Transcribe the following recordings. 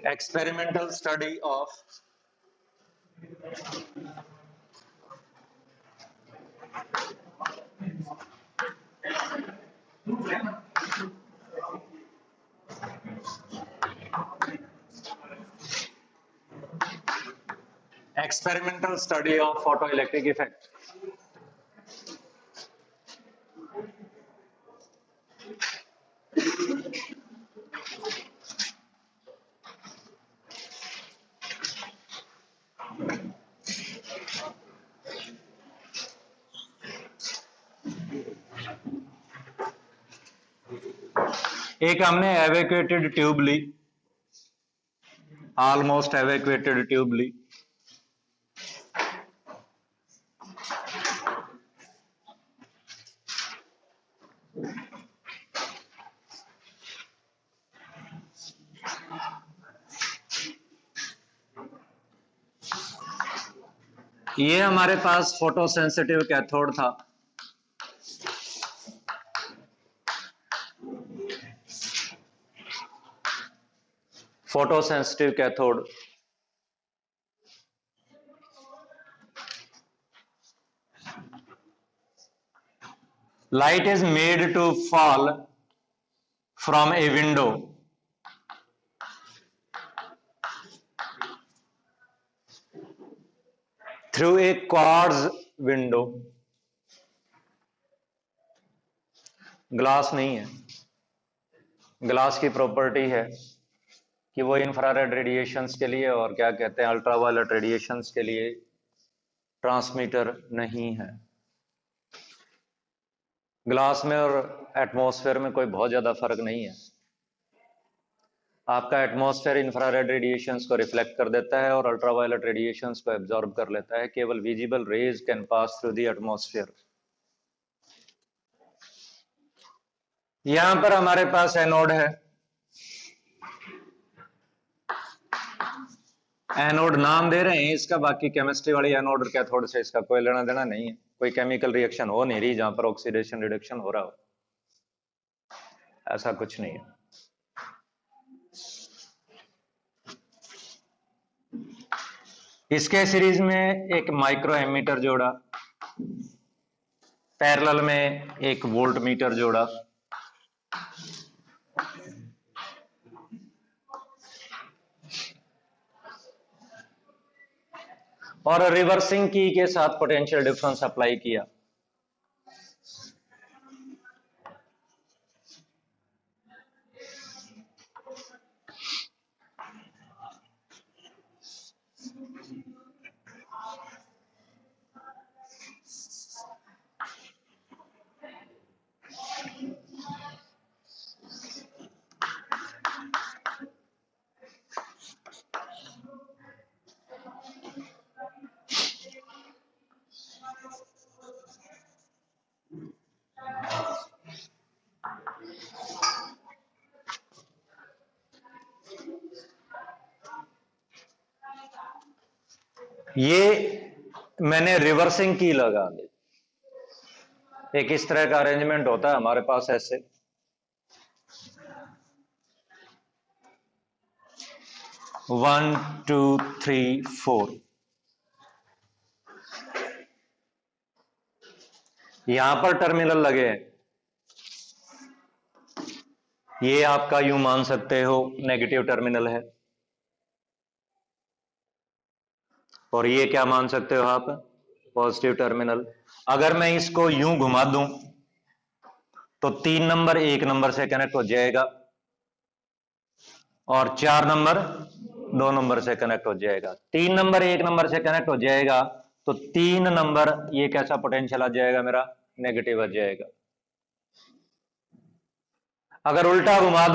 experimental study of photoelectric effect. एक हमने evacuated tube ली, almost evacuated tube ली, ये हमारे पास फोटो सेंसिटिव कैथोड था। Photo sensitive cathode, light is made to fall from a window through a quartz window. Glass नहीं है, glass की property है कि वो इंफ्रारेड रेडिएशंस के लिए और क्या कहते हैं अल्ट्रावायलेट रेडिएशंस के लिए ट्रांसमीटर नहीं है। ग्लास में और एटमॉस्फेयर में कोई बहुत ज्यादा फर्क नहीं है। आपका एटमॉस्फेयर इंफ्रारेड रेडिएशंस को रिफ्लेक्ट कर देता है और अल्ट्रावायलेट रेडिएशंस को एब्जॉर्ब कर लेता है। केवल visible raise can pass through the atmosphere. यहां पर हमारे पास एनोड है, एनोड नाम दे रहे हैं इसका, बाकी केमिस्ट्री वाली एनोड और कैथोड से इसका कोई लेना देना नहीं है। कोई केमिकल रिएक्शन हो नहीं रही जहां पर ऑक्सीडेशन रिडक्शन हो रहा हो, ऐसा कुछ नहीं है। इसके सीरीज में एक माइक्रो एमीटर जोड़ा, पैरेलल में एक वोल्ट मीटर जोड़ा, और रिवर्सिंग की के साथ पोटेंशियल डिफरेंस अप्लाई किया। ये मैंने रिवर्सिंग की लगा दी। एक इस तरह का अरेंजमेंट होता है हमारे पास ऐसे, वन टू थ्री फोर, यहां पर टर्मिनल लगे हैं। ये आपका यूं मान सकते हो नेगेटिव टर्मिनल है, और ये क्या मान सकते हो आप, पॉजिटिव टर्मिनल। अगर मैं इसको यूं घुमा दूं तो 3 नंबर 1 नंबर से कनेक्ट हो जाएगा और 4 नंबर 2 नंबर से कनेक्ट हो जाएगा। 3 नंबर 1 नंबर से कनेक्ट हो जाएगा तो 3 नंबर ये कैसा पोटेंशियल आ जाएगा, मेरा नेगेटिव आ जाएगा। अगर उल्टा घुमा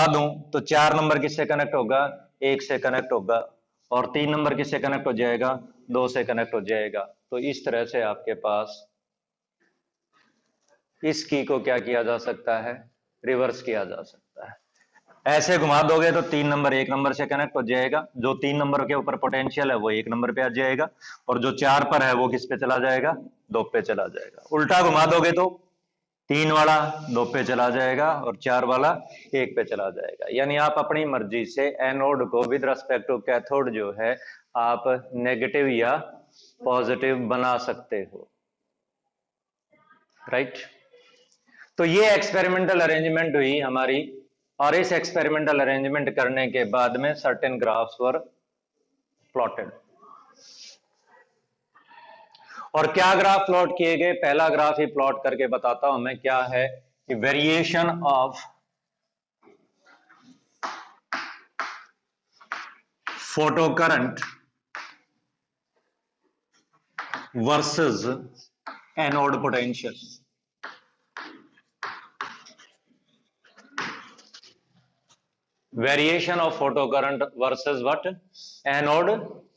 दूं तो 4 नंबर किससे कनेक्ट होगा, 1 से कनेक्ट होगा, और 3 नंबर किससे कनेक्ट हो जाएगा, 2 से कनेक्ट हो जाएगा। तो इस तरह से आपके पास इस की को क्या किया जा सकता है, रिवर्स किया जा सकता है। ऐसे घुमा दोगे तो 3 नंबर 1 नंबर से कनेक्ट हो जाएगा, जो 3 नंबर के ऊपर पोटेंशियल है वो 1 नंबर पे आ जाएगा, और जो 4 पर है वो किस पे चला जाएगा, 2 पे चला जाएगा। उल्टा घुमा दोगे तो 3 वाला 2 पे चला जाएगा और 4 वाला 1 पे चला जाएगा। यानी आप अपनी मर्जी से एनोड को विद रेस्पेक्ट टू कैथोड जो है आप नेगेटिव या पॉजिटिव बना सकते हो, राइट। तो ये एक्सपेरिमेंटल अरेंजमेंट हुई हमारी, और इस एक्सपेरिमेंटल अरेंजमेंट करने के बाद में सर्टेन ग्राफ्स वर प्लॉटेड। और क्या ग्राफ प्लॉट किए गए, पहला ग्राफ ही प्लॉट करके बताता हूं मैं क्या है कि variation of photo current versus anode potential. Variation of photo current versus what, anode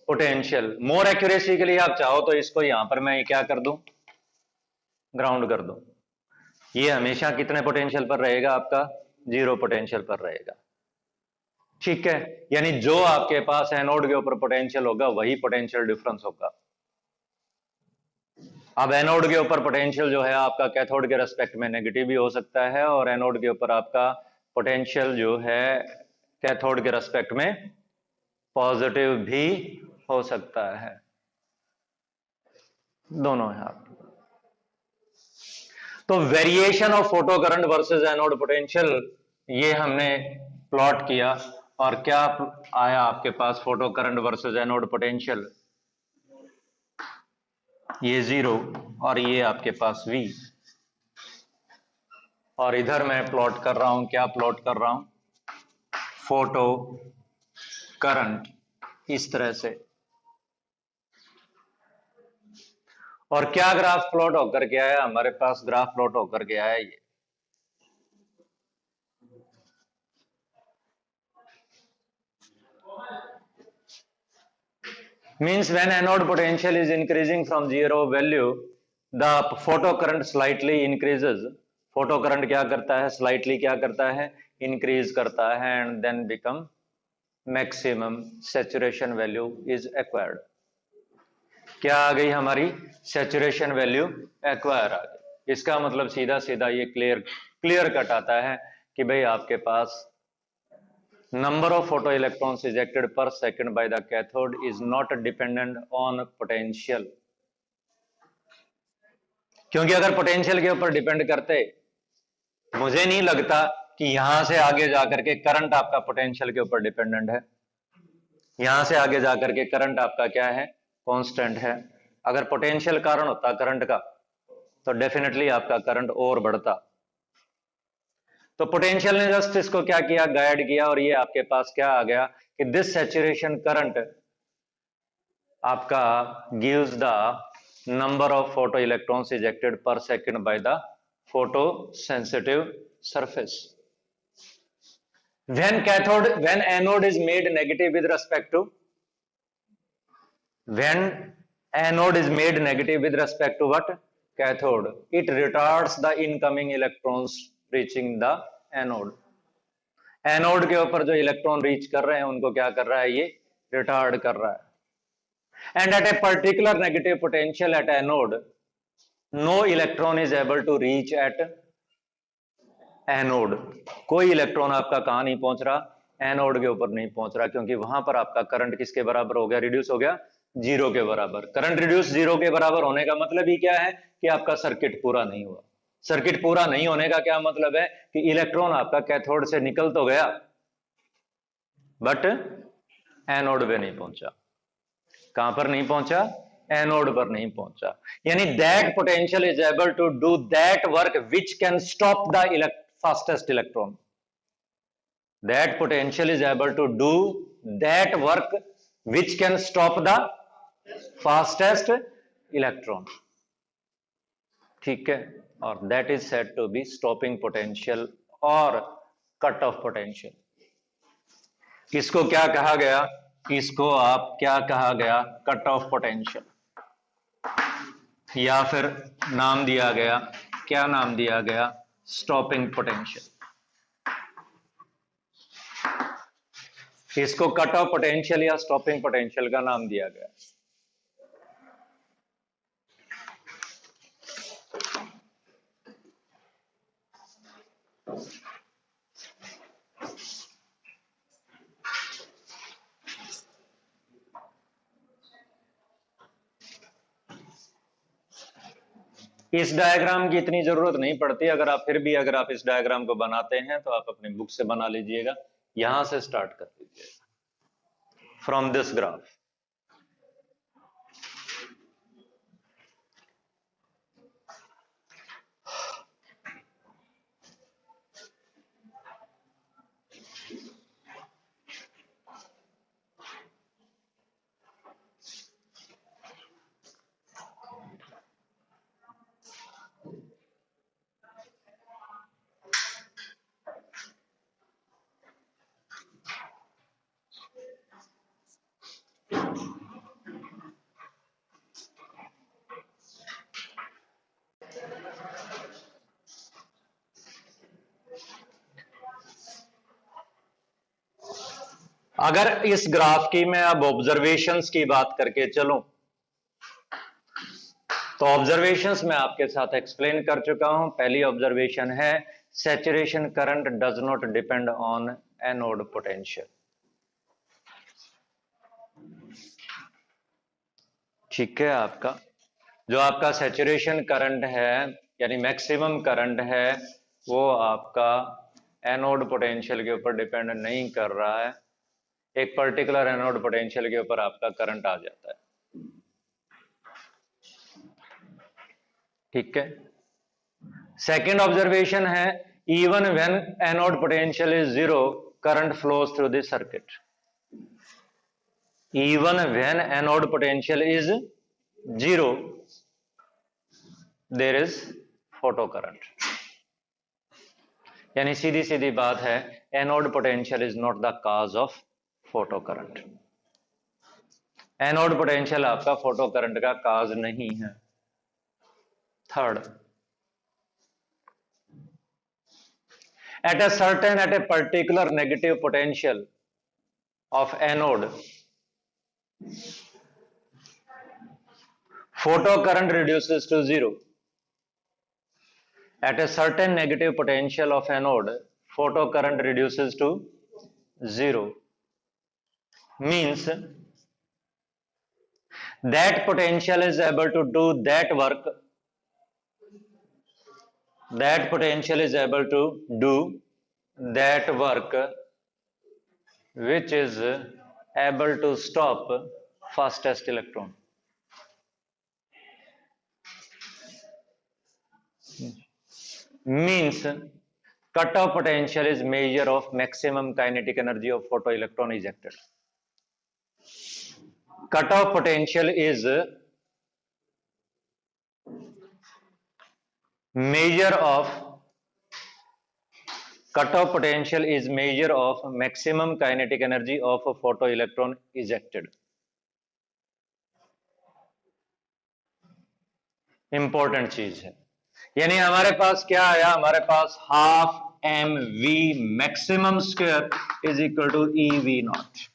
potential. More accuracy के लिए आप चाहो तो इसको यहां पर मैं क्या कर दूं, ग्राउंड कर दूं। ये हमेशा कितने पोटेंशियल पर रहेगा आपका, 0 पोटेंशियल पर रहेगा, ठीक है। यानी जो आपके पास एनोड के ऊपर पोटेंशियल होगा वही पोटेंशियल डिफरेंस होगा। अब एनोड के ऊपर पोटेंशियल जो है आपका कैथोड के रेस्पेक्ट में नेगेटिव भी हो सकता है, और एनोड के ऊपर आपका पोटेंशियल जो है कैथोड के रेस्पेक्ट में पॉजिटिव भी हो सकता है, दोनों है आपके। तो variation of photo current versus anode potential ये हमने प्लॉट किया, और क्या आया आपके पास, photo current versus anode potential, ये 0 और ये आपके पास V। और इधर मैं प्लॉट कर रहा हूं, क्या प्लॉट कर रहा हूं, फोटो करंट इस तरह से। और क्या ग्राफ प्लॉट होकर के आया हमारे पास, ग्राफ प्लॉट होकर के आया ये means when anode potential is increasing from 0 value the photo current slightly increases। Photo current क्या करता है, स्लाइटली क्या करता है, इंक्रीज करता है, and then become maximum saturation value is acquired. क्या आ गई हमारी, सैचुरेशन वैल्यू एक्वायर आ गई। इसका मतलब सीधा सीधा ये क्लियर कट आता है कि भाई आपके पास number of photo electrons ejected per second by the cathode is not dependent on potential। क्योंकि अगर पोटेंशियल के ऊपर डिपेंड करते, मुझे नहीं लगता कि यहां से आगे जाकर के करंट आपका पोटेंशियल के ऊपर डिपेंडेंट है। यहां से आगे जाकर के करंट आपका क्या है, कांस्टेंट है। अगर पोटेंशियल कारण होता करंट का तो डेफिनेटली आपका करंट और बढ़ता। तो पोटेंशियल ने जस्ट इसको क्या किया, गाइड किया, और ये आपके पास क्या आ गया कि दिस सैचुरेशन करंट आपका gives the number of photo electrons ejected per second by the photo sensitive surface. when anode is made negative with respect to, when anode is made negative with respect to what, cathode, it retards the incoming electrons reaching the anode। Anode के ऊपर जो electron reach कर रहे हैं उनको क्या कर रहा है, ये रिटार्ड कर रहा है। And at a particular negative potential at anode no electron is able to reach at anode. कोई इलेक्ट्रॉन आपका कहां नहीं पहुंच रहा, एनोड के ऊपर नहीं पहुंच रहा, क्योंकि वहां पर आपका करंट किसके बराबर हो गया, रिड्यूस हो गया 0 के बराबर। करंट रिड्यूस 0 के बराबर होने का मतलब ही क्या है कि आपका सर्किट पूरा नहीं हुआ। सर्किट पूरा नहीं होने का क्या मतलब है कि इलेक्ट्रॉन आपका कैथोड से निकल तो गया बट एनोड पे नहीं पहुंचा। कहां पर नहीं पहुंचा, एनोड पर नहीं पहुंचा। यानी that potential is able to do that work which can stop the fastest electron। that potential is able to do that work which can stop the fastest electron, ठीक है। और that is said to be stopping potential और cut off potential। इसको क्या कहा गया, इसको आप क्या कहा गया, कट ऑफ पोटेंशियल, या फिर नाम दिया गया, क्या नाम दिया गया, स्टॉपिंग पोटेंशियल। इसको कट ऑफ पोटेंशियल या स्टॉपिंग पोटेंशियल का नाम दिया गया। इस डायग्राम की इतनी जरूरत नहीं पड़ती, अगर आप फिर भी अगर आप इस डायग्राम को बनाते हैं तो आप अपनी बुक से बना लीजिएगा, यहां से स्टार्ट कर लीजिएगा फ्रॉम दिस ग्राफ। अगर इस ग्राफ की मैं अब ऑब्जर्वेशंस की बात करके चलूं, तो ऑब्जर्वेशंस मैं आपके साथ एक्सप्लेन कर चुका हूं। पहली ऑब्जर्वेशन है saturation current does not depend on anode potential. ठीक है, आपका जो आपका सैचुरेशन करंट है यानी मैक्सिमम करंट है वो आपका एनोड पोटेंशियल के ऊपर डिपेंड नहीं कर रहा है, एक पर्टिकुलर एनोड पोटेंशियल के ऊपर आपका करंट आ जाता है। ठीक है, सेकेंड ऑब्जर्वेशन है even when anode potential is zero current flows through the circuit. Even when anode potential is zero there is photo current. यानी सीधी सीधी बात है, anode potential is not the cause of photo current. Anode potential आपका photo current का cause नहीं है। Third, at a particular negative potential of anode, photocurrent reduces to zero. At a certain negative potential of anode, photocurrent reduces to zero. Means that potential is able to do that work. That potential is able to do that work which is able to stop fastest electron. Means cutoff potential is measure of maximum kinetic energy of photoelectron ejected. Cutoff potential is measure of maximum kinetic energy of a photoelectron ejected. Important चीज है। यानी हमारे पास क्या आया, हमारे पास half M we maximum square is equal to E V naught.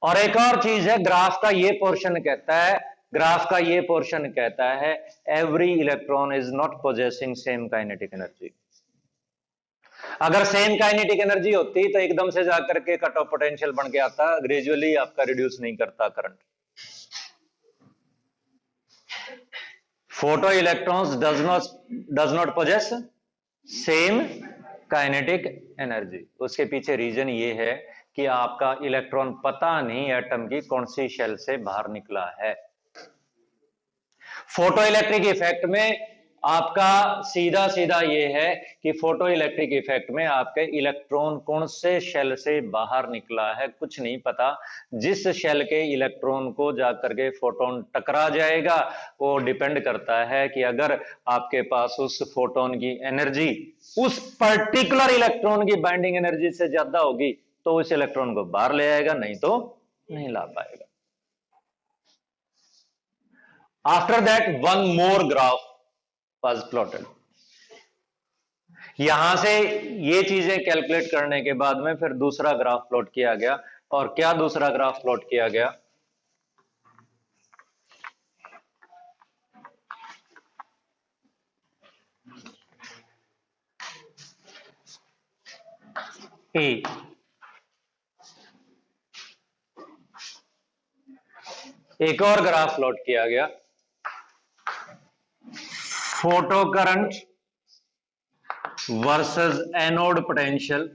और एक और चीज है, ग्राफ का ये पोर्शन कहता है every electron is not possessing same kinetic energy. अगर सेम काइनेटिक एनर्जी होती तो एकदम से जाकर के कट ऑफ पोटेंशियल बन के आता, ग्रेजुअली आपका रिड्यूस नहीं करता current. Photo electrons does not possess same kinetic energy. उसके पीछे रीजन ये है कि आपका इलेक्ट्रॉन पता नहीं एटम की कौन सी शेल से बाहर निकला है। फोटो इलेक्ट्रिक इफेक्ट में आपका सीधा सीधा ये है कि फोटो इलेक्ट्रिक इफेक्ट में आपके इलेक्ट्रॉन कौन से शेल से बाहर निकला है कुछ नहीं पता। जिस शेल के इलेक्ट्रॉन को जाकर के फोटोन टकरा जाएगा वो डिपेंड करता है कि अगर आपके पास उस फोटोन की एनर्जी उस पर्टिकुलर इलेक्ट्रॉन की बाइंडिंग एनर्जी से ज्यादा होगी तो उस इलेक्ट्रॉन को बाहर ले आएगा, नहीं तो नहीं ला पाएगा। After that, one more graph was plotted. यहां से ये चीजें कैलकुलेट करने के बाद में फिर दूसरा ग्राफ प्लॉट किया गया। और क्या दूसरा ग्राफ प्लॉट किया गया, ए एक और ग्राफ प्लॉट किया गया, photo current versus anode potential,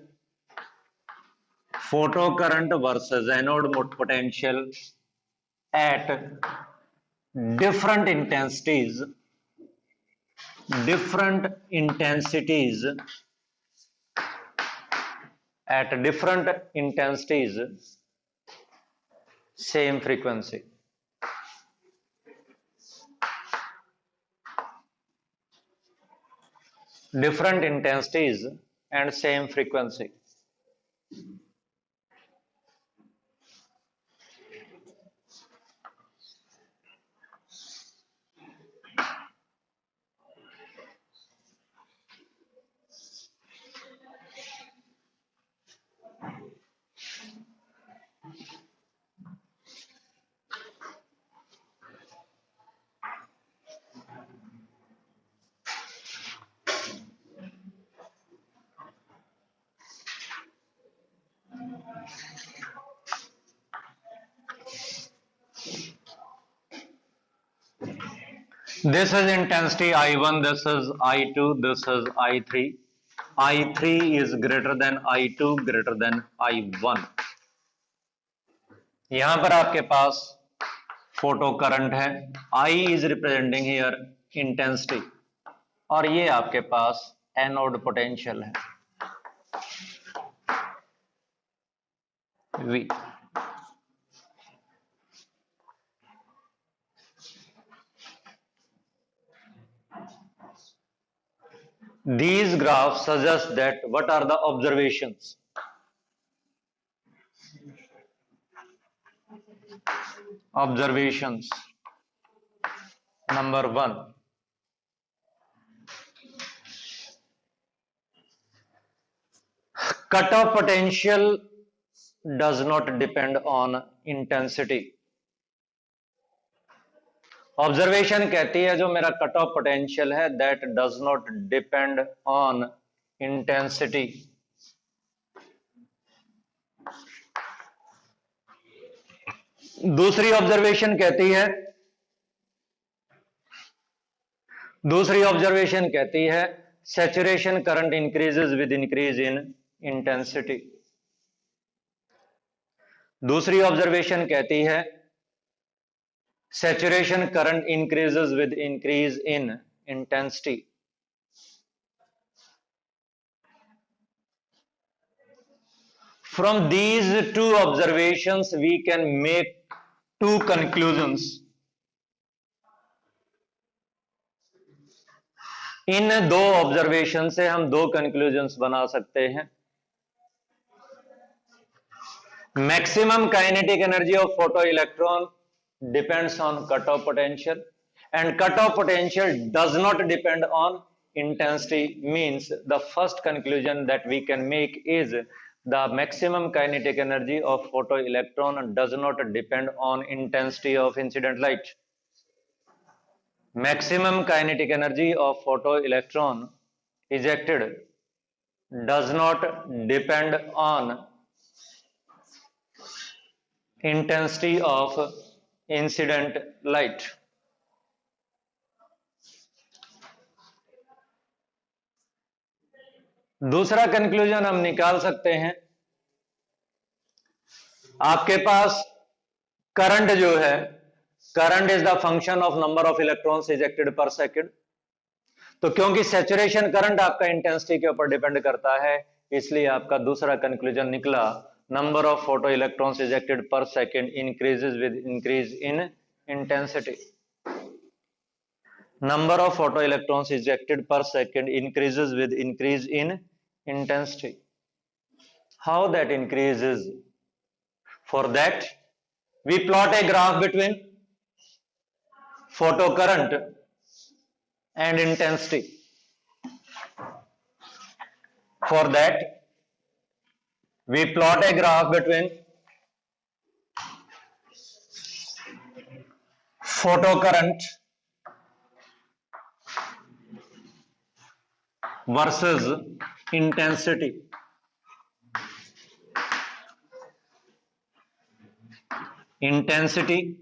photo current versus anode potential eight different intensities at different intensities, same frequency. Different intensities and same frequency. This is intensity I1, this is I2, this is I3. I3 is greater than I2, greater than I1. यहां पर आपके पास photo current है, I is representing here intensity, और ये आपके पास anode potential है V. These graphs suggest that what are the observations? Observations. Number 1. Cutoff potential does not depend on intensity. Observation कहती है जो मेरा कट ऑफ पोटेंशियल है that does not depend on intensity. दूसरी ऑब्जर्वेशन कहती है saturation current increases with increase in intensity. दूसरी observation कहती है saturation current increases with increase in intensity. From these two observations we can make two conclusions. इन दो observation से हम दो कंक्लूजन्स बना सकते हैं. Maximum kinetic energy of photo electron depends on cutoff potential, and cutoff potential does not depend on intensity. Means the first conclusion that we can make is the maximum kinetic energy of photoelectron does not depend on intensity of incident light. Maximum kinetic energy of photoelectron ejected does not depend on intensity of incident light. दूसरा conclusion हम निकाल सकते हैं, आपके पास current जो है, current is the function of number of electrons ejected per second. तो क्योंकि सैचुरेशन करंट आपका इंटेंसिटी के ऊपर डिपेंड करता है, इसलिए आपका दूसरा कंक्लूजन निकला number of photo electrons ejected per second increases with increase in intensity. Number of photo electrons ejected per second increases with increase in intensity. How that increases? For that we plot a graph between photo current and intensity. For that we plot a graph between photocurrent versus intensity. Intensity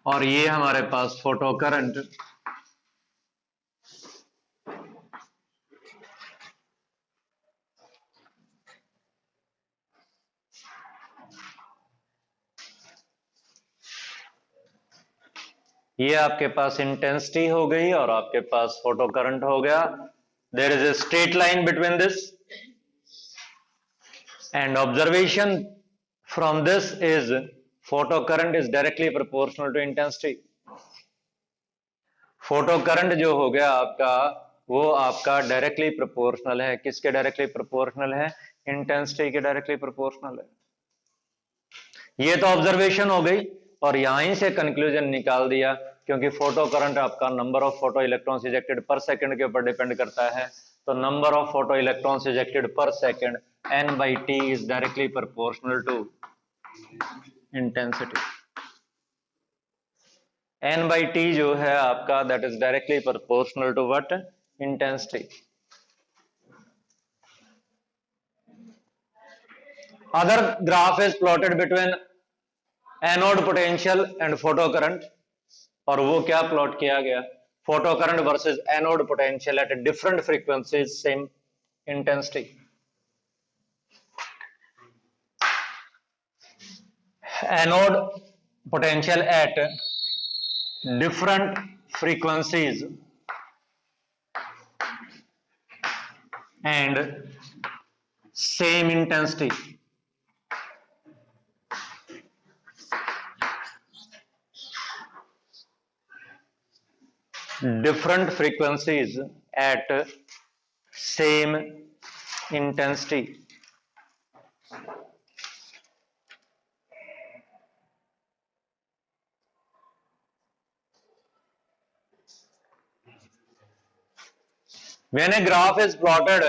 और ये हमारे पास photo current. ये आपके पास intensity हो गई और आपके पास फोटो करंट हो गया। There is a straight line between this and observation from this is photo current is directly proportional to intensity. Photo current जो हो गया आपका, वो आपका डायरेक्टली प्रोपोर्शनल है। किसके डायरेक्टली प्रोपोर्शनल है? इंटेंसिटी के डायरेक्टली प्रोपोर्शनल है। ये तो ऑब्जर्वेशन हो गई और यहीं से कंक्लूजन निकाल दिया, क्योंकि फोटो करंट आपका number of photo electrons ejected per second के ऊपर डिपेंड करता है। तो number of photo electrons ejected per second n/t is directly proportional to intensity. n/t जो है आपका, that is directly proportional to what? Intensity. Other graph is plotted between anode potential and photo current, और वो क्या plot किया गया? Photo current versus anode potential at different frequencies, same intensity. Anode potential at different frequencies and same intensity. Different frequencies at same intensity. When a graph is plotted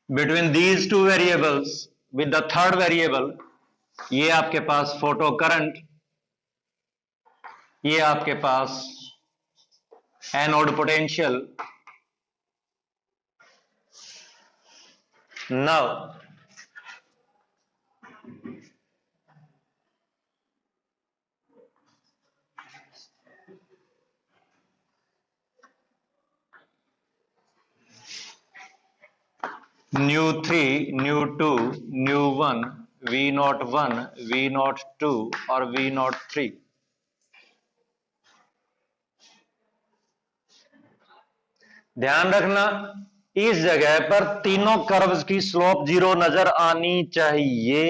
between these two variables with the third variable, ये आपके पास photo current, ये आपके पास anode potential. Now nu3, nu2, nu1, v01, v02 और v03। ध्यान रखना, इस जगह पर तीनों कर्व्स की स्लोप जीरो नजर आनी चाहिए,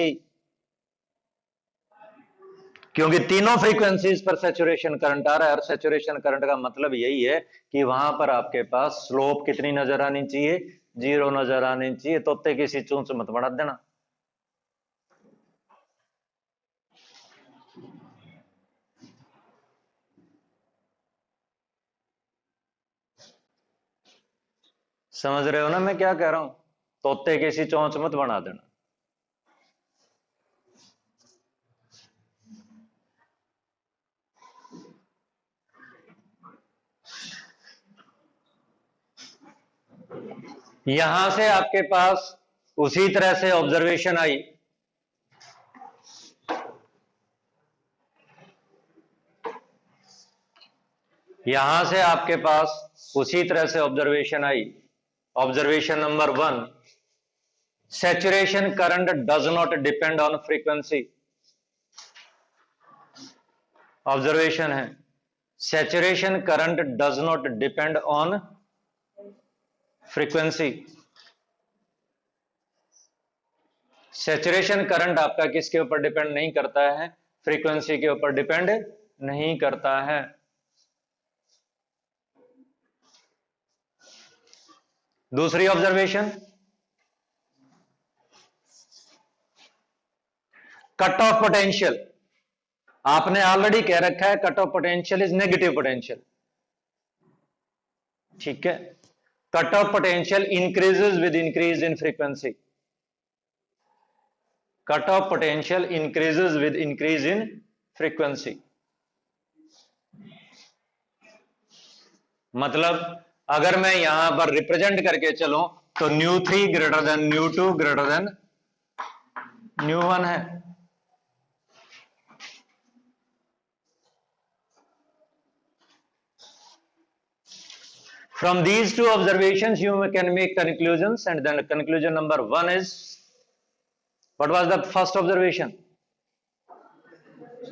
क्योंकि तीनों फ्रीक्वेंसीज पर सैचुरेशन करंट आ रहा है। और सैचुरेशन करंट का मतलब यही है कि वहां पर आपके पास स्लोप कितनी नजर आनी चाहिए? जीरो नजर आनी चाहिए। तोते किसी चूंच मत बढ़ा देना। समझ रहे हो ना मैं क्या कह रहा हूं? तोते किसी चोंच मत बना देना। यहां से आपके पास उसी तरह से ऑब्जर्वेशन आई, यहां से आपके पास उसी तरह से observation I. Observation number 1, saturation current does not depend on frequency। Observation है, saturation current does not depend on frequency। saturation current आपका किसके ऊपर डिपेंड नहीं करता है? फ्रीक्वेंसी के ऊपर डिपेंड नहीं करता है। दूसरी ऑब्जर्वेशन, कट ऑफ पोटेंशियल। आपने ऑलरेडी कह रखा है cut off potential is negative potential, ठीक है। Cut off potential increases with increase in frequency. Cut off potential increases with increase in frequency. मतलब अगर मैं यहां पर रिप्रेजेंट करके चलूं तो nu3 greater than nu2 greater than nu1 है। From these two observations you can make conclusions, and then conclusion number 1 is, what was the first observation?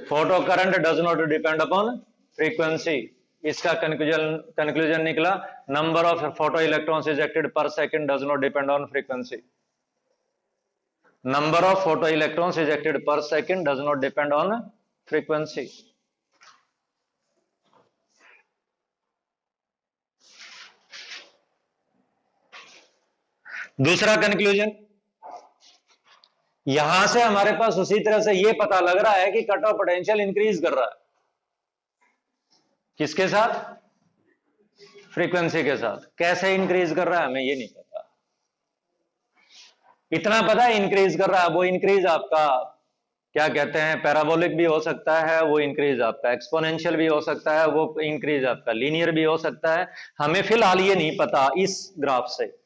Photo current does not depend upon frequency. इसका conclusion निकला, number of photo electrons ejected per second does not depend on frequency. Number of photo electrons ejected per second does not depend on frequency. दूसरा conclusion, यहां से हमारे पास उसी तरह से यह पता लग रहा है कि कट ऑफ पोटेंशियल इंक्रीज कर रहा है, किसके साथ? फ्रीक्वेंसी के साथ। कैसे इंक्रीज कर रहा है हमें ये नहीं पता, इतना पता है इंक्रीज कर रहा है। वो इंक्रीज आपका क्या कहते हैं, पैराबोलिक भी हो सकता है, वो इंक्रीज आपका एक्सपोनेंशियल भी हो सकता है, वो इंक्रीज आपका लीनियर भी हो सकता है। हमें फिलहाल ये नहीं पता इस ग्राफ से।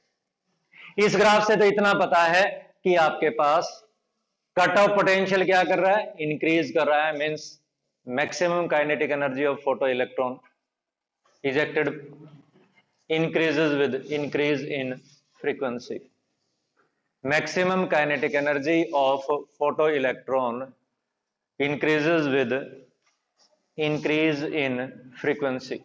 इस ग्राफ से तो इतना पता है कि आपके पास कट ऑफ पोटेंशियल क्या कर रहा है? इंक्रीज कर रहा है, means maximum kinetic energy of photo electron ejected increases with increase in frequency. Maximum kinetic energy of photoelectron increases with increase in frequency.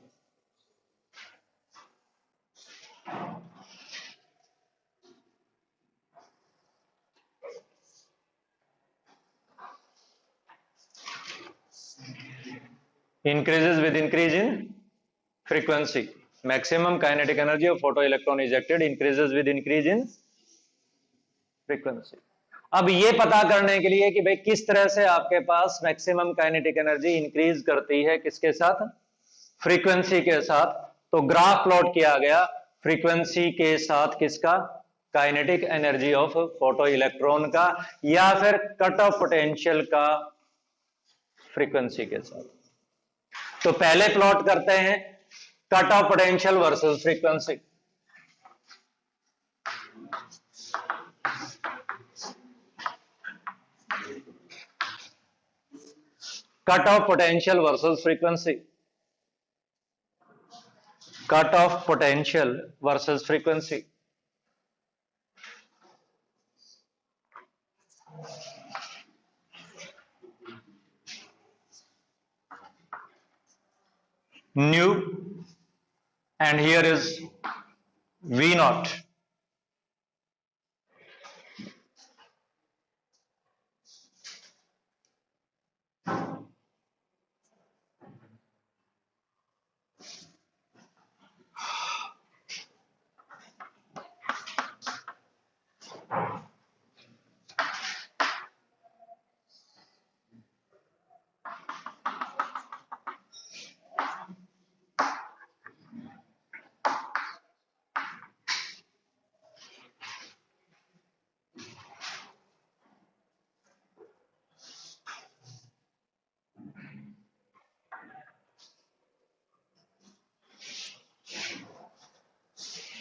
Increases with increase in frequency. Maximum kinetic energy of photoelectron ejected increases with increase in frequency. अब ये पता करने के लिए कि भाई किस तरह से आपके पास मैक्सिमम काइनेटिक एनर्जी इंक्रीज करती है, किसके साथ? फ्रीक्वेंसी के साथ। तो ग्राफ प्लॉट किया गया फ्रीक्वेंसी के साथ, किसका? Kinetic energy of photo electron का, या फिर कट ऑफ पोटेंशियल का फ्रीक्वेंसी के साथ। तो पहले प्लॉट करते हैं cut off potential versus frequency. Cut off potential versus frequency. Cut off potential versus frequency. Nu, and here is V naught.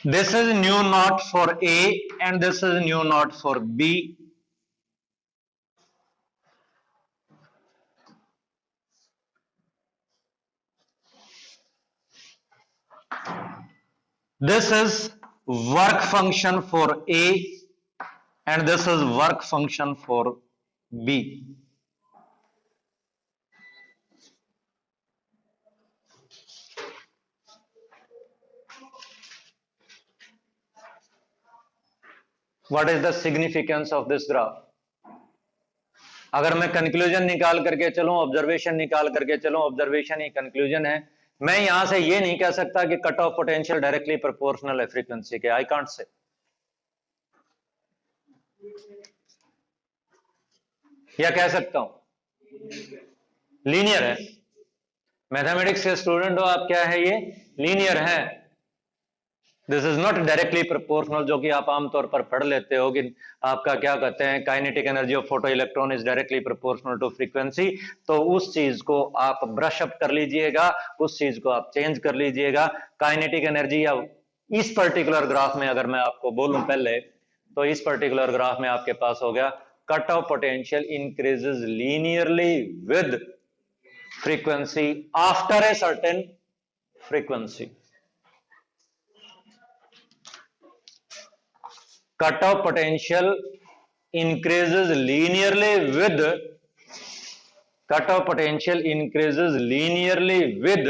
This is nu naught for A and this is nu naught for B. This is work function for A and this is work function for B. What is the significance of this graph? अगर मैं conclusion निकाल करके चलूं, observation निकाल करके चलूं, observation ही conclusion है, मैं यहां से ये नहीं कह सकता कि cut off potential directly proportional है फ्रीक्वेंसी के। I can't say. या कह सकता हूं लीनियर है। मैथमेटिक्स के स्टूडेंट हो आप, क्या है ये? लीनियर है। This is not directly proportional, जो कि आप आमतौर पर पढ़ लेते हो कि आपका क्या कहते हैं, kinetic energy of photo electron is directly proportional to frequency. तो उस चीज को आप ब्रश अप कर लीजिएगा, उस चीज को आप चेंज कर लीजिएगा। काइनेटिक एनर्जी या इस पर्टिकुलर ग्राफ में अगर मैं आपको बोलूं पहले, तो इस पर्टिकुलर ग्राफ में आपके पास हो गया cut off potential increases linearly with frequency after a certain frequency. Cut off potential increases linearly with cutoff potential increases linearly with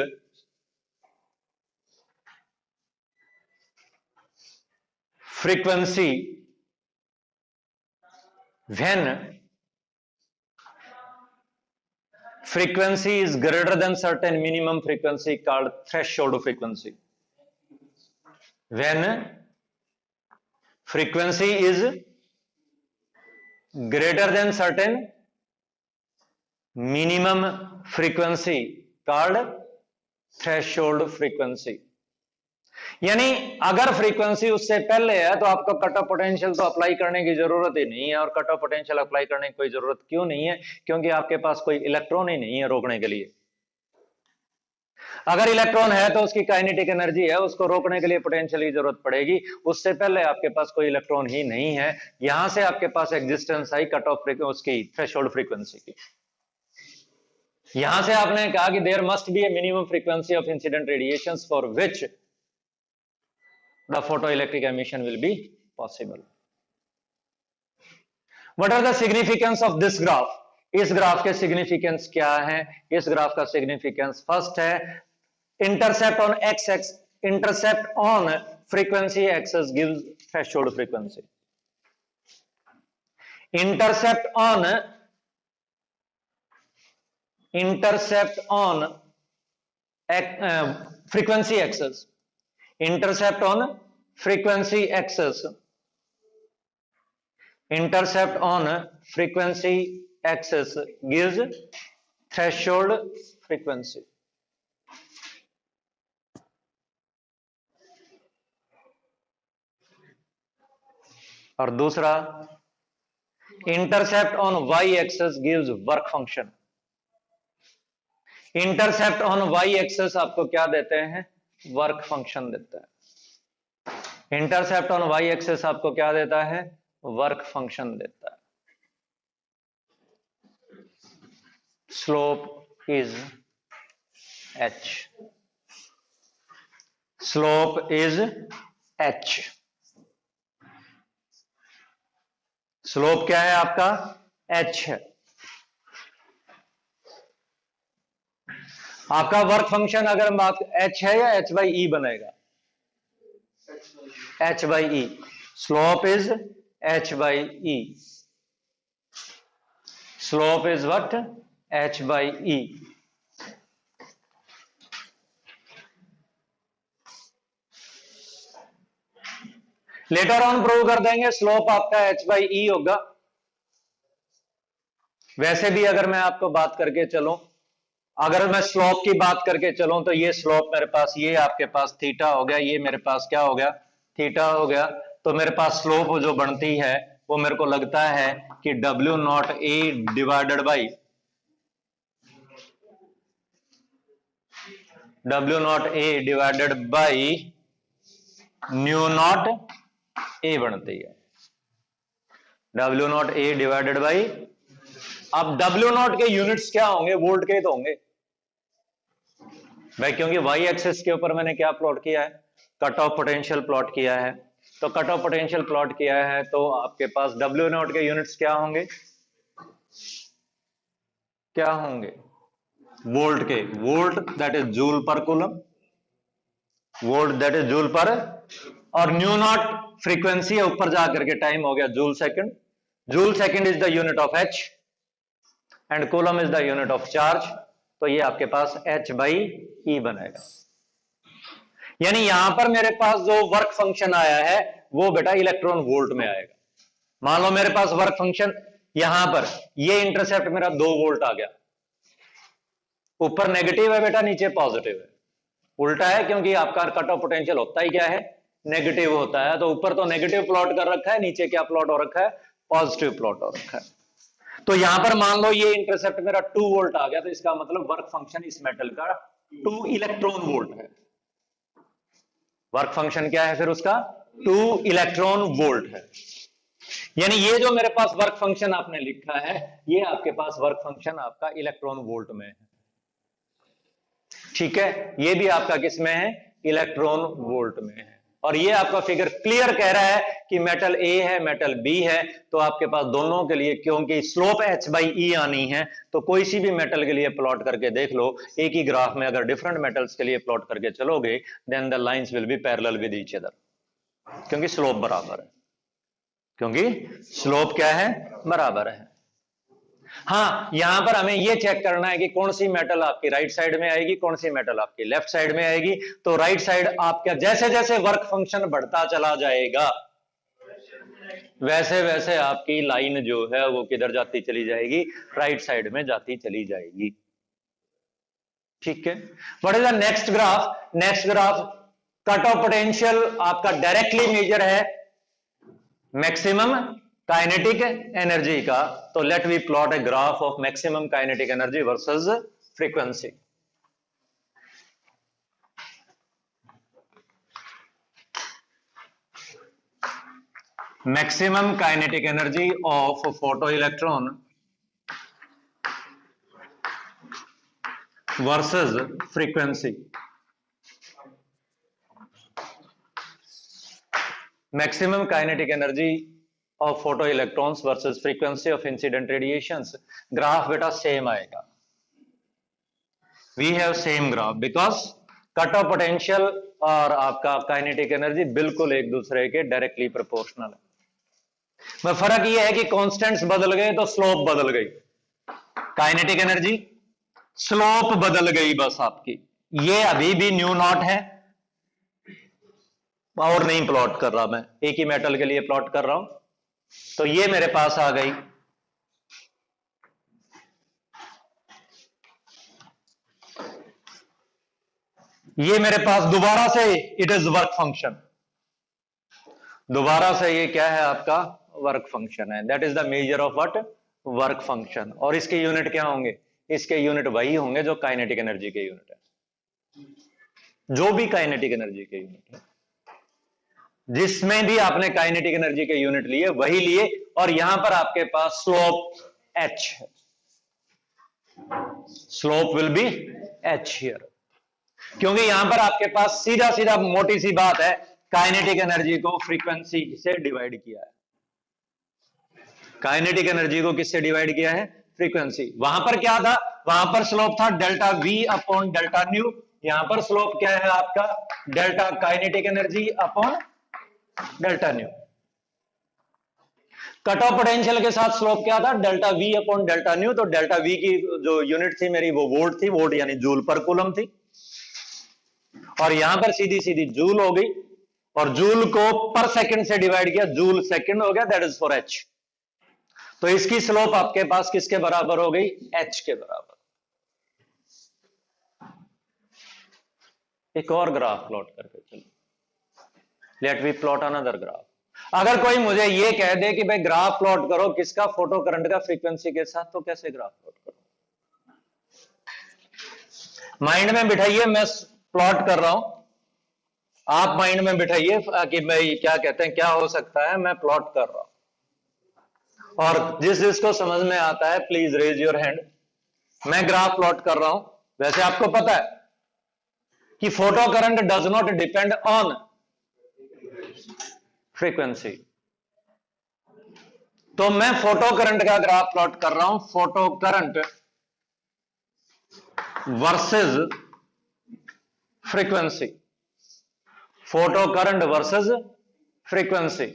frequency when frequency is greater than certain minimum frequency called threshold frequency. When frequency is greater than certain minimum frequency called threshold frequency. यानी अगर frequency उससे पहले है तो आपको cut off potential तो apply करने की जरूरत ही नहीं है। और कट ऑफ पोटेंशियल अप्लाई करने की कोई जरूरत क्यों नहीं है? क्योंकि आपके पास कोई इलेक्ट्रॉन ही नहीं है रोकने के लिए। अगर इलेक्ट्रॉन है तो उसकी काइनेटिक एनर्जी है, उसको रोकने के लिए पोटेंशियल की जरूरत पड़ेगी। उससे पहले आपके पास कोई इलेक्ट्रॉन ही नहीं है, यहां से आपके पास एग्जिस्टेंस आई कट ऑफ उसकी थ्रेशोल्ड फ्रीक्वेंसी की। यहां से आपने कहा कि there must be a minimum frequency of incident radiations for which the photoelectric emission will be possible. What are the significance of this graph? इस ग्राफ के significance क्या है? इस ग्राफ का सिग्निफिकेंस फर्स्ट है intercept on x intercept on frequency axis gives threshold frequency. Intercept on frequency axis, intercept on frequency axis, intercept on frequency axis gives threshold frequency. और दूसरा intercept on Y axis gives work function. Intercept on Y axis आपको क्या देते हैं? Work function देता है। Intercept on Y axis आपको क्या देता है? वर्क फंक्शन देता है। Slope is h, slope is h। Slope क्या है आपका? h है। आपका वर्क फंक्शन अगर बात h है या h बाई ई बनेगा? h by E. Slope is h by E. Slope is what? h by E. Later on prove कर देंगे स्लोप आपका h बाई ई होगा। वैसे भी अगर मैं आपको बात करके चलूं, अगर मैं स्लोप की बात करके चलूं तो ये स्लोप मेरे पास, ये आपके पास थीटा हो गया, ये मेरे पास क्या हो गया? थीटा हो गया। तो मेरे पास स्लोप जो बनती है वो मेरे को लगता है कि W not a divided by new not a बनती है। W not a divided by, अब W नॉट के यूनिट्स क्या होंगे? वोल्ट के तो होंगे भाई, क्योंकि वाई एक्सिस के ऊपर मैंने क्या प्लॉट किया है? कट ऑफ पोटेंशियल प्लॉट किया है। तो कट ऑफ पोटेंशियल प्लॉट किया है तो आपके पास W नॉट के यूनिट्स क्या होंगे? क्या होंगे? वोल्ट के। वोल्ट दैट इज जूल पर coulomb, volt that is joule पर, और न्यू नॉट फ्रीक्वेंसी है, ऊपर जाकर के टाइम हो गया joule second. Joule second is the unit of h and coulomb is the unit of charge. तो ये आपके पास h बाई ई बनेगा। यानी यहां पर मेरे पास जो वर्क फंक्शन आया है वो बेटा इलेक्ट्रॉन वोल्ट में आएगा। मान लो मेरे पास वर्क फंक्शन यहां पर, ये इंटरसेप्ट मेरा 2 वोल्ट आ गया। ऊपर नेगेटिव है बेटा, नीचे पॉजिटिव है। उल्टा है क्योंकि आपका कट ऑफ पोटेंशियल होता ही क्या है? नेगेटिव होता है। तो ऊपर तो नेगेटिव प्लॉट कर रखा है, नीचे क्या प्लॉट हो रखा है? पॉजिटिव प्लॉट हो रखा है। तो यहां पर मान लो ये इंटरसेप्ट मेरा 2 वोल्ट आ गया, तो इसका मतलब वर्क फंक्शन इस मेटल का 2 इलेक्ट्रॉन वोल्ट है। वर्क फंक्शन क्या है फिर उसका? 2 इलेक्ट्रॉन वोल्ट है। यानी ये जो मेरे पास वर्क फंक्शन आपने लिखा है, ये आपके पास वर्क फंक्शन आपका इलेक्ट्रॉन वोल्ट में है। ठीक है, ये भी आपका किस में है? इलेक्ट्रॉन वोल्ट में है। और ये आपका फिगर क्लियर कह रहा है कि मेटल ए है, मेटल बी है, तो आपके पास दोनों के लिए क्योंकि स्लोप h बाई ई आनी है, तो कोई सी भी मेटल के लिए प्लॉट करके देख लो, एक ही ग्राफ में अगर डिफरेंट मेटल्स के लिए प्लॉट करके चलोगे, then the lines will be parallel with each other, क्योंकि स्लोप बराबर है, क्योंकि स्लोप क्या है, बराबर है। हाँ, यहां पर हमें यह चेक करना है कि कौन सी मेटल आपकी राइट साइड में आएगी, कौन सी मेटल आपकी लेफ्ट साइड में आएगी। तो राइट साइड आपका जैसे जैसे वर्क फंक्शन बढ़ता चला जाएगा, वैसे वैसे आपकी लाइन जो है वो किधर जाती चली जाएगी, राइट साइड में जाती चली जाएगी। ठीक है, what is the next graph? Next graph cut off potential आपका डायरेक्टली मेजर है मैक्सिमम काइनेटिक एनर्जी का। तो let we plot a graph of maximum kinetic energy versus frequency. Maximum kinetic energy of photo electron versus frequency. Maximum kinetic energy of photo electrons versus frequency of incident radiations। Graph बेटा same आएगा, we have same graph because cut off potential और आपका kinetic energy बिल्कुल एक दूसरे के directly proportional है। फर्क ये है कि कांस्टेंट्स बदल गए तो स्लोप बदल गई, काइनेटिक एनर्जी स्लोप बदल गई बस आपकी। ये अभी भी न्यू नॉट है और नहीं प्लॉट कर रहा, मैं एक ही मेटल के लिए प्लॉट कर रहा हूं। तो ये मेरे पास आ गई, ये मेरे पास दोबारा से इट इज वर्क फंक्शन, दोबारा से ये क्या है आपका वर्क फंक्शन है। That is the measure of what, work function. और इसके यूनिट क्या होंगे, इसके यूनिट वही होंगे जो काइनेटिक एनर्जी के यूनिट है, जो भी काइनेटिक एनर्जी के यूनिट है, जिसमें भी आपने काइनेटिक एनर्जी के यूनिट लिए वही लिए। और यहां पर आपके पास स्लोप h है, slope will be h here, क्योंकि यहां पर आपके पास सीधा सीधा मोटी सी बात है, काइनेटिक एनर्जी को फ्रीक्वेंसी से डिवाइड किया है। काइनेटिक एनर्जी को किससे डिवाइड किया है, फ्रीक्वेंसी। वहां पर क्या था, वहां पर स्लोप था delta v upon delta nu, यहां पर स्लोप क्या है आपका, delta kinetic energy upon delta nu. Cut off potential के साथ स्लोप क्या था, delta v upon delta nu. तो डेल्टा v की जो यूनिट थी मेरी वो वोल्ट थी, वोल्ट यानी जूल पर कूलम थी, और यहां पर सीधी सीधी जूल हो गई, और जूल को पर सेकंड से डिवाइड किया, जूल सेकंड हो गया, दैट इज फॉर h। तो इसकी स्लोप आपके पास किसके बराबर हो गई, h के बराबर। एक और ग्राफ प्लॉट करके चलो, let we plot another graph. अगर कोई मुझे ये कह दे कि भाई ग्राफ प्लॉट करो किसका, फोटो करंट का फ्रीक्वेंसी के साथ, तो कैसे ग्राफ प्लॉट करो? माइंड में बिठाइए, मैं प्लॉट कर रहा हूं, आप माइंड में बिठाइए कि भाई क्या कहते हैं, क्या हो सकता है, मैं प्लॉट कर रहा हूं। और जिस जिसको समझ में आता है प्लीज रेज योर हैंड। मैं ग्राफ प्लॉट कर रहा हूं। वैसे आपको पता है कि photo current does not depend on frequency, तो मैं फोटो करंट का ग्राफ प्लॉट कर रहा हूं, photo current versus frequency, photo current versus frequency.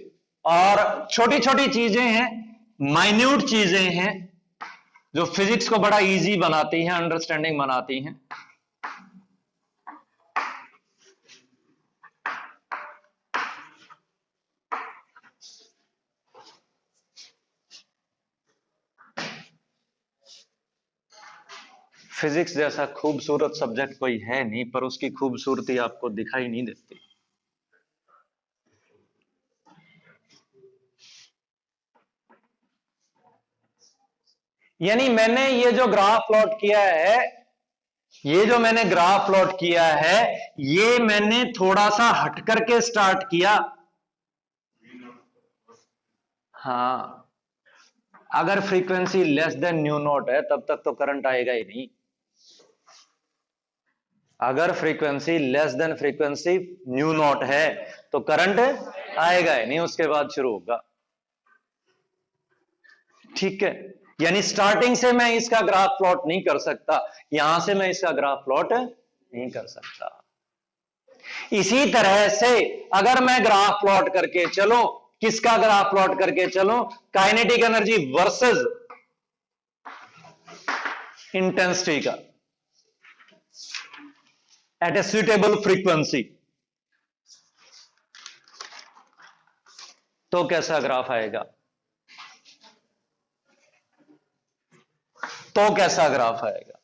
और छोटी छोटी चीजें हैं, माइन्यूट चीजें हैं, जो फिजिक्स को बड़ा इजी बनाती हैं, अंडरस्टैंडिंग बनाती हैं। फिजिक्स जैसा खूबसूरत सब्जेक्ट कोई है नहीं, पर उसकी खूबसूरती आपको दिखाई नहीं देती। यानी मैंने ये जो ग्राफ प्लॉट किया है, ये जो मैंने ग्राफ प्लॉट किया है, ये मैंने थोड़ा सा हट करके स्टार्ट किया। हाँ, अगर frequency less than new not है तब तक तो करंट आएगा ही नहीं। अगर frequency less than frequency new not है तो करंट आएगा ही नहीं, उसके बाद शुरू होगा। ठीक है, यानी स्टार्टिंग से मैं इसका ग्राफ प्लॉट नहीं कर सकता, यहां से मैं इसका ग्राफ प्लॉट नहीं कर सकता। इसी तरह से अगर मैं ग्राफ प्लॉट करके चलो, किसका ग्राफ प्लॉट करके चलो, काइनेटिक एनर्जी वर्सेस इंटेंसिटी का एट ए सुटेबल फ्रीक्वेंसी, तो कैसा ग्राफ आएगा? तो कैसा ग्राफ आएगा?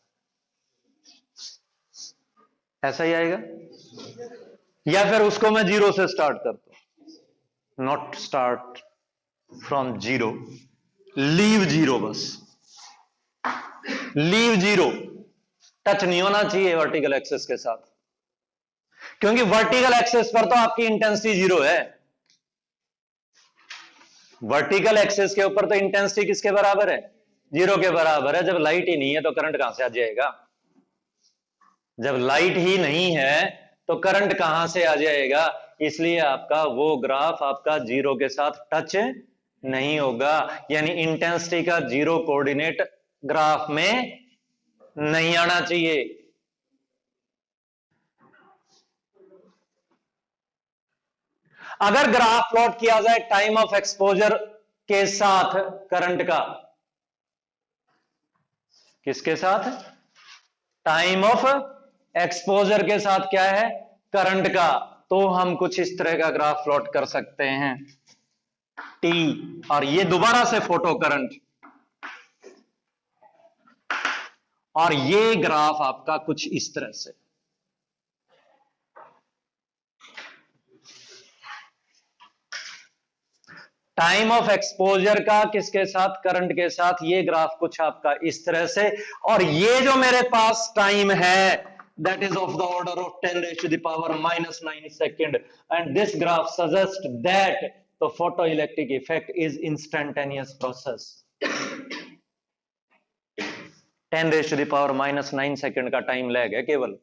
ऐसा ही आएगा, या फिर उसको मैं जीरो से स्टार्ट करता हूं? Not start from zero, leave zero, बस लीव जीरो, टच नहीं होना चाहिए वर्टिकल एक्सिस के साथ, क्योंकि वर्टिकल एक्सिस पर तो आपकी इंटेंसिटी जीरो है। वर्टिकल एक्सिस के ऊपर तो इंटेंसिटी किसके बराबर है? जीरो के बराबर है। जब लाइट ही नहीं है तो करंट कहां से आ जाएगा? जब लाइट ही नहीं है तो करंट कहां से आ जाएगा? इसलिए आपका वो ग्राफ आपका जीरो के साथ टच नहीं होगा, यानी इंटेंसिटी का जीरो कोऑर्डिनेट ग्राफ में नहीं आना चाहिए। अगर ग्राफ प्लॉट किया जाए टाइम ऑफ एक्सपोजर के साथ करंट का, किसके साथ? टाइम ऑफ एक्सपोजर के साथ क्या है? करंट का, तो हम कुछ इस तरह का ग्राफ प्लॉट कर सकते हैं टी, और ये दोबारा से फोटो करंट, और ये ग्राफ आपका कुछ इस तरह से। टाइम ऑफ एक्सपोजर का किसके साथ? करंट के साथ। ये ग्राफ कुछ आपका इस तरह से, और ये जो मेरे पास टाइम है that is of the order of 10 raised to the power minus 9 second, and this graph suggests that the photoelectric effect is instantaneous process। 10 raised to the power minus 9 second का टाइम लैग है केवल।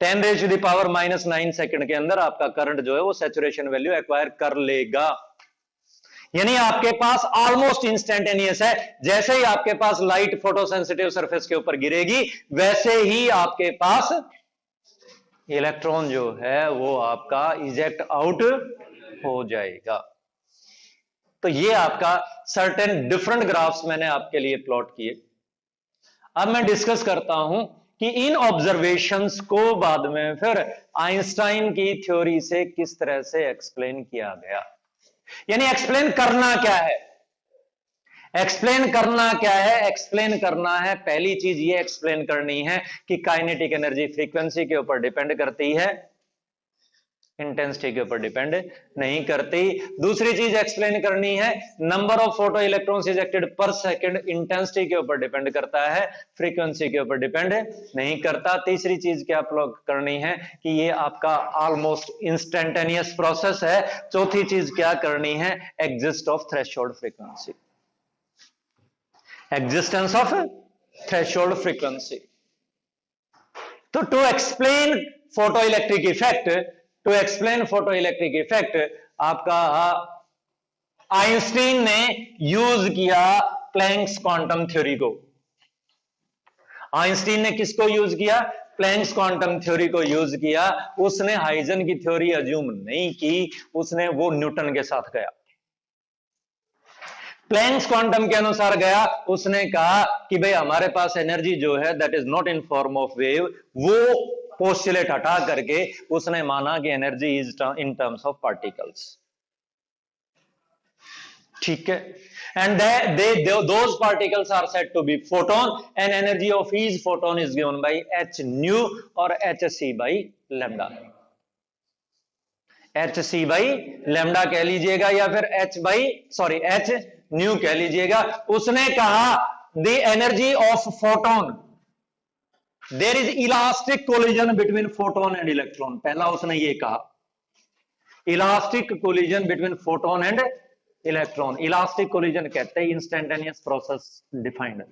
10 raise to the power minus 9 second के अंदर आपका current जो है वो saturation value acquire कर लेगा, यानी आपके पास ऑलमोस्ट इंस्टेंटेनियस है। जैसे ही आपके पास लाइट फोटोसेंसिटिव सरफेस के ऊपर गिरेगी, वैसे ही आपके पास इलेक्ट्रॉन जो है वो आपका इजेक्ट आउट हो जाएगा। तो ये आपका सर्टेन डिफरेंट ग्राफ्स मैंने आपके लिए प्लॉट किए। अब मैं डिस्कस करता हूं कि इन ऑब्जर्वेशंस को बाद में फिर आइंस्टाइन की थ्योरी से किस तरह से एक्सप्लेन किया गया, यानी एक्सप्लेन करना क्या है। एक्सप्लेन करना क्या है? एक्सप्लेन करना है, पहली चीज ये एक्सप्लेन करनी है कि काइनेटिक एनर्जी फ्रीक्वेंसी के ऊपर डिपेंड करती है, इंटेंसिटी के ऊपर डिपेंड नहीं करती। दूसरी चीज एक्सप्लेन करनी है, number of photo electrons ejected per second intensity के ऊपर डिपेंड करता है, फ्रीक्वेंसी के ऊपर डिपेंड नहीं करता। तीसरी चीज क्या करनी है कि ये आपका ऑलमोस्ट इंस्टेंटेनियस प्रोसेस है। चौथी चीज क्या करनी है? Exist of threshold frequency, existence of threshold frequency. तो to explain photo electric effect, to explain photo electric effect आपका आइंस्टीन ने यूज किया प्लैंक्स क्वांटम थ्योरी को। आइंस्टीन ने किसको यूज किया? प्लैंक्स क्वांटम थ्योरी को यूज किया। उसने हाइजन की थ्योरी अज्यूम नहीं की, उसने वो न्यूटन के साथ गया, प्लैंक्स क्वांटम के अनुसार गया। उसने कहा कि भाई हमारे पास एनर्जी जो है that is not in form of wave, वो पोस्टुलेट हटा करके उसने माना कि energy is in terms of particles. ठीक है, and those particles are said to be photon, and energy of each photon is given by H nu और H C by lambda. H C by lambda कह लीजिएगा या फिर H new कह लीजिएगा। उसने कहा the energy of photon, there is elastic collision between photon and electron. पहला उसने ये कहा, elastic collision between photon and electron. Elastic collision कहते हैं इंस्टेंटेनियस प्रोसेस डिफाइंड।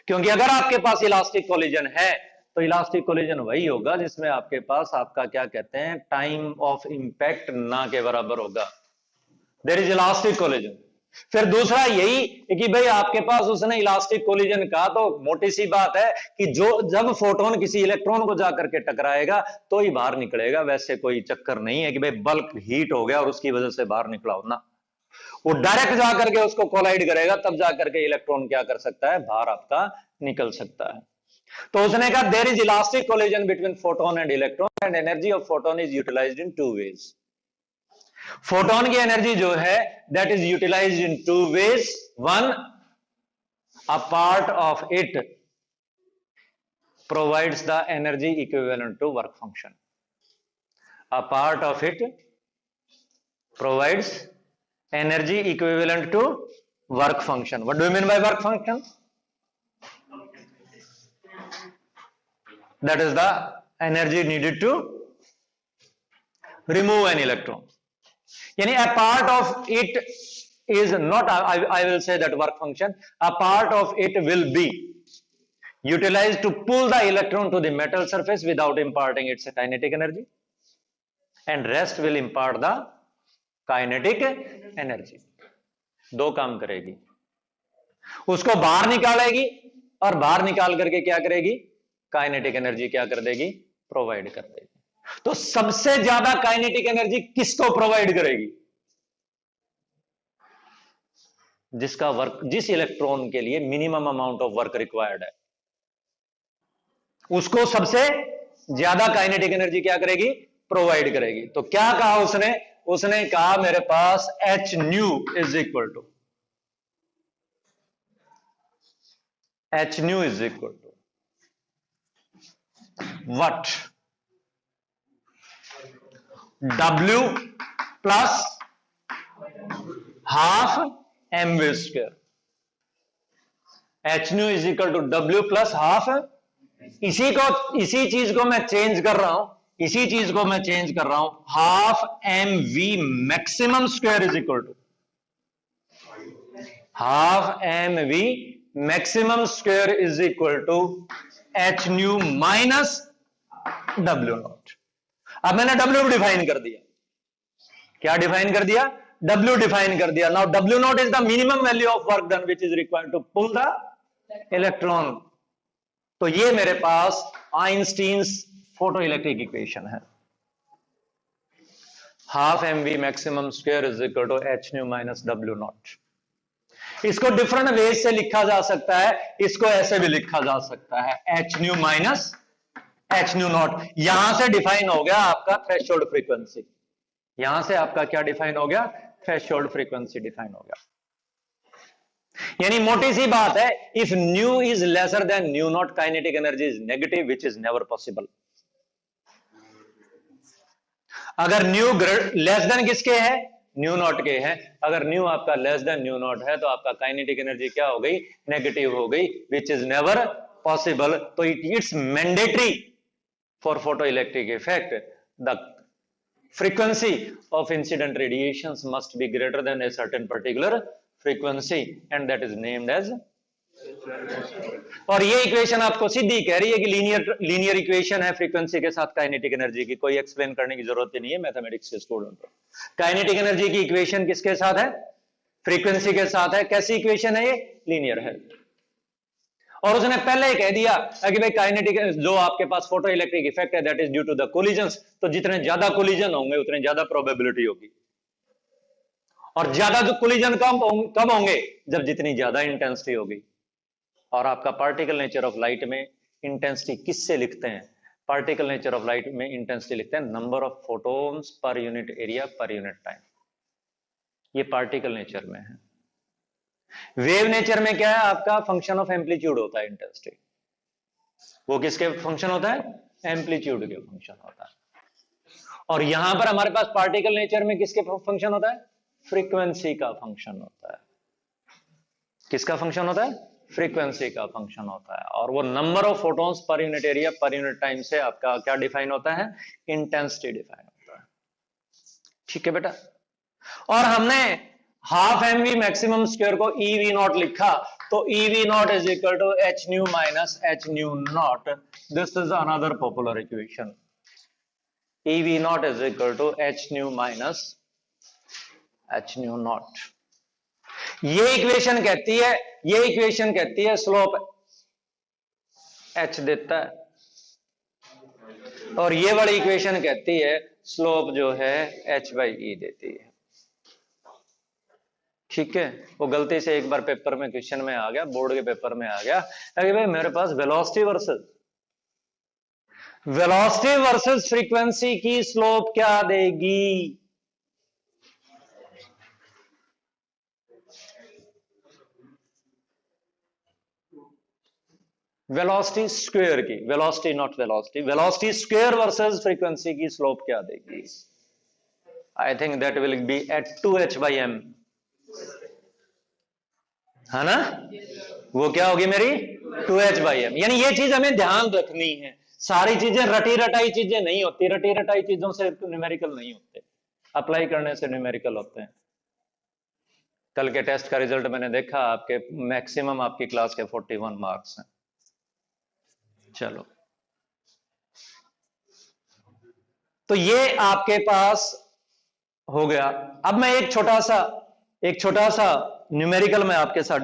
क्योंकि अगर आपके पास इलास्टिक कोलिजन है तो इलास्टिक कोलिजन वही होगा जिसमें आपके पास आपका क्या कहते हैं, टाइम ऑफ इंपैक्ट ना के बराबर होगा। There is elastic collision. फिर दूसरा यही कि भाई आपके पास उसने इलास्टिक कोलिजन कहा तो मोटी सी बात है कि जो जब फोटोन किसी इलेक्ट्रॉन को जाकर के टकराएगा तो ही बाहर निकलेगा, वैसे कोई चक्कर नहीं है कि भाई बल्क हीट हो गया और उसकी वजह से बाहर निकला हो ना, वो डायरेक्ट जाकर के उसको कोलाइड करेगा तब जाकर के इलेक्ट्रॉन क्या कर सकता है, बाहर आपका निकल सकता है। तो उसने कहा there is elastic collision between photon and electron and energy of photon is utilized in 2 ways. Photon की एनर्जी जो है that is utilized in 2 ways. One, a part of it provides the energy equivalent to work function. A part of it provides energy equivalent to work function. What do you mean by work function? That is the energy needed to remove an electron. Yani a part of it is not, I will say that work function, a part of it will be utilized to pull the electron to the metal surface without imparting its kinetic energy, and rest will impart the kinetic energy. दो काम करेगी, उसको बाहर निकालेगी और बाहर निकाल करके क्या करेगी, काइनेटिक एनर्जी क्या कर देगी, प्रोवाइड कर देगी। तो सबसे ज्यादा काइनेटिक एनर्जी किसको प्रोवाइड करेगी, जिसका वर्क, जिस इलेक्ट्रॉन के लिए minimum amount of work required है, उसको सबसे ज्यादा काइनेटिक एनर्जी क्या करेगी, प्रोवाइड करेगी। तो क्या कहा उसने, उसने कहा मेरे पास H nu is equal to what, W plus half mv square. H nu is equal to W plus half, इसी चीज को मैं चेंज कर रहा हूं, half M we maximum square is equal to half M we maximum square is equal to H nu minus W naught. अब मैंने W define कर दिया, क्या डिफाइन कर दिया, डब्ल्यू डिफाइन कर दिया। Now W naught is the minimum value of work done which is required to pull the electron. तो ये मेरे पास आइंस्टीन्स फोटो इलेक्ट्रिक इक्वेशन है, half M we maximum square is equal to H nu minus W naught. इसको different ways से लिखा जा सकता है, इसको ऐसे भी लिखा जा सकता है H nu minus h nu not. यहां से डिफाइन हो गया आपका थ्रेशोल्ड फ्रीक्वेंसी, यहां से आपका क्या डिफाइन हो गया, थ्रेशोल्ड फ्रीक्वेंसी डिफाइन हो गया। यानी मोटी सी बात है, if new is lesser than new not kinetic energy is negative which is never possible. अगर न्यू लेस देन किसके है, न्यू नॉट के है, अगर न्यू आपका लेस देन न्यू नॉट है तो आपका काइनेटिक एनर्जी क्या हो गई, नेगेटिव हो गई, विच इज नेवर पॉसिबल। तो it's mandatory for photo electric effect the frequency of incident radiations must be greater than a certain particular frequency and that is named as। और ये equation आपको सीधी कह रही है कि लीनियर इक्वेशन है frequency के साथ काइनेटिक एनर्जी की, कोई एक्सप्लेन करने की जरूरत ही नहीं है मैथमेटिक्स के स्टूडेंट को। काइनेटिक एनर्जी की इक्वेशन किसके साथ है, फ्रीक्वेंसी के साथ है। कैसी इक्वेशन है ये, लीनियर है। और उसने पहले ही कह दिया कि भाई काइनेटिक जो आपके पास फोटो इलेक्ट्रिक इफेक्ट है that is due to the collisions. तो जितने ज्यादा कोलिजन होंगे उतने ज्यादा प्रोबेबिलिटी होगी, और ज्यादा जो कोलिजन कब होंगे, जब जितनी ज्यादा इंटेंसिटी होगी। और आपका पार्टिकल नेचर ऑफ लाइट में इंटेंसिटी किससे लिखते हैं, पार्टिकल नेचर ऑफ लाइट में इंटेंसिटी लिखते हैं number of photons per unit area per unit time. ये पार्टिकल नेचर में है। वेव नेचर में क्या है, आपका फंक्शन ऑफ एम्पलीट्यूड होता है इंटेंसिटी। वो किसके फंक्शन होता है, एम्पलीट्यूड के फंक्शन होता है। और यहां पर हमारे पास पार्टिकल नेचर में किसके फंक्शन होता है, फ्रीक्वेंसी का फंक्शन होता है। किसका फंक्शन होता है, फ्रीक्वेंसी का फंक्शन होता है। और वो number of photons per unit area per unit time से आपका क्या डिफाइन होता है, इंटेंसिटी डिफाइन होता है। ठीक है बेटा। और हमने half M we maximum square को ई वी नॉट लिखा, तो E V naught is equal to H nu minus h nu naught. This is another popular equation. E V naught is equal to H nu minus h nu naught. ये इक्वेशन कहती है slope H देता है, और ये वाली equation कहती है स्लोप जो है एच बाई ई देती है. ठीक है, वो गलती से एक बार पेपर में क्वेश्चन में आ गया, बोर्ड के पेपर में आ गया कि भाई मेरे पास वेलोसिटी वर्सेस फ्रीक्वेंसी की स्लोप क्या देगी. वेलोसिटी स्क्वायर की, velocity not velocity, velocity square versus frequency की स्लोप क्या देगी. I think that will be at 2h by m, है ना. वो क्या होगी मेरी 2h by m. यानी ये चीज हमें ध्यान रखनी है. सारी चीजें रटी रटाई चीजें नहीं होती, रटी रटाई चीजों से न्यूमेरिकल नहीं होते, अप्लाई करने से न्यूमेरिकल होते हैं. कल के टेस्ट का रिजल्ट मैंने देखा, आपके मैक्सिमम आपकी क्लास के 41 मार्क्स हैं. चलो, तो ये आपके पास हो गया. अब मैं एक छोटा सा न्यूमेरिकल में आपके साथ